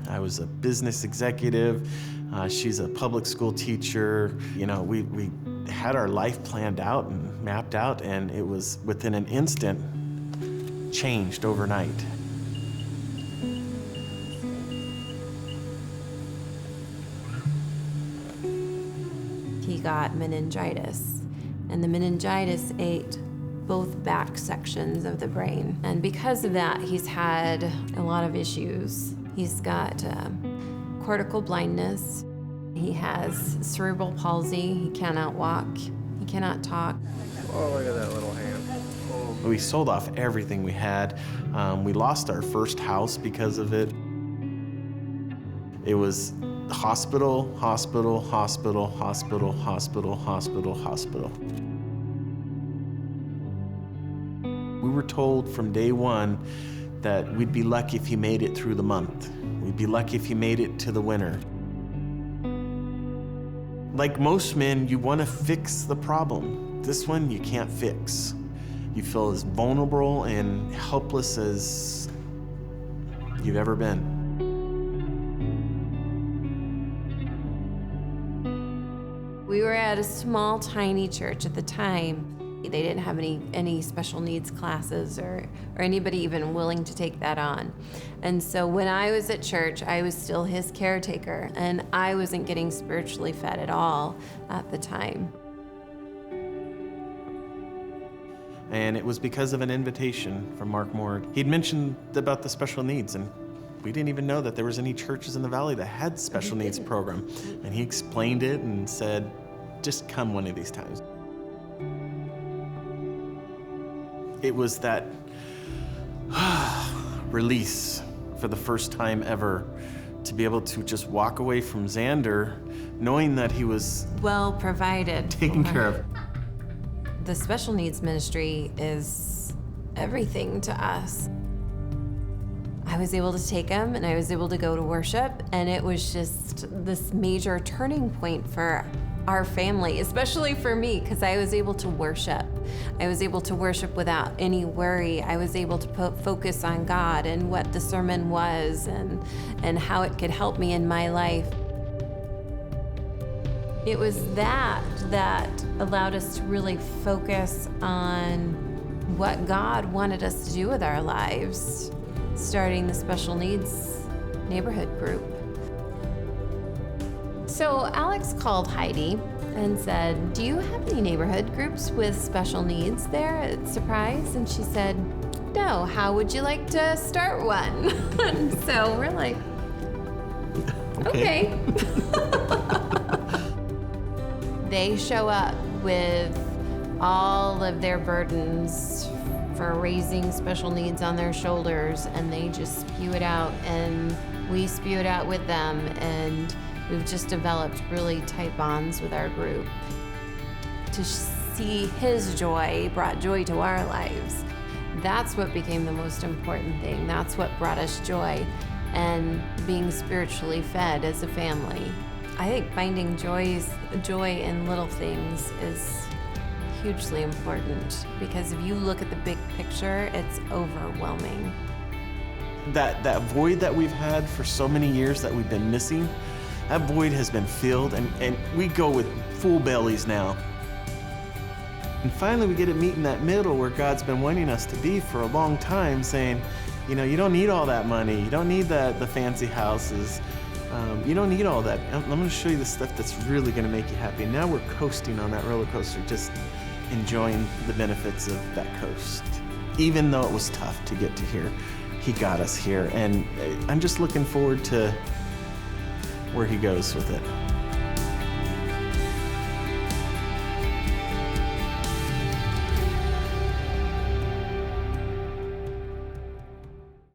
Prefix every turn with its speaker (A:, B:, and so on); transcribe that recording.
A: I was a business executive. She's a public school teacher. You know, we had our life planned out and mapped out, and it was within an instant changed overnight.
B: He got meningitis, and the meningitis ate both back sections of the brain. And because of that, he's had a lot of issues. He's got cortical blindness. He has cerebral palsy. He cannot walk. He cannot talk.
C: Oh, look at that little hand.
A: We sold off everything we had. We lost our first house because of it. It was hospital, hospital, hospital, hospital, hospital, hospital, hospital. We were told from day one that we'd be lucky if he made it through the month. We'd be lucky if he made it to the winter. Like most men, you want to fix the problem. This one you can't fix. You feel as vulnerable and helpless as you've ever been.
B: We were at a small, tiny church at the time. They didn't have any special needs classes or anybody even willing to take that on. And so when I was at church, I was still his caretaker, and I wasn't getting spiritually fed at all at the time.
A: And it was because of an invitation from Mark Moore. He'd mentioned about the special needs, and we didn't even know that there was any churches in the valley that had special needs program. And he explained it and said, just come one of these times. It was that release for the first time ever to be able to just walk away from Xander knowing that he was
B: well provided,
A: taken care of.
B: The special needs ministry is everything to us. I was able to take him and I was able to go to worship, and it was just this major turning point for our family, especially for me, because I was able to worship. I was able to worship without any worry. I was able to focus on God and what the sermon was and how it could help me in my life. It was that allowed us to really focus on what God wanted us to do with our lives, starting the special needs neighborhood group. So Alex called Heidi and said, do you have any neighborhood groups with special needs there at Surprise? And she said, no, how would you like to start one? And so we're like, okay. They show up with all of their burdens for raising special needs on their shoulders, and they just spew it out, and we spew it out with them, and we've just developed really tight bonds with our group. To see his joy brought joy to our lives. That's what became the most important thing. That's what brought us joy, and being spiritually fed as a family. I think finding joy in little things is hugely important, because if you look at the big picture, it's overwhelming.
A: That void that we've had for so many years that we've been missing, that void has been filled, and we go with full bellies now. And finally we get to meet in that middle where God's been wanting us to be for a long time, saying, you know, you don't need all that money, you don't need the fancy houses, you don't need all that. I'm going to show you the stuff that's really going to make you happy. Now we're coasting on that roller coaster, just enjoying the benefits of that coast. Even though it was tough to get to here, he got us here, and I'm just looking forward to where he goes with it.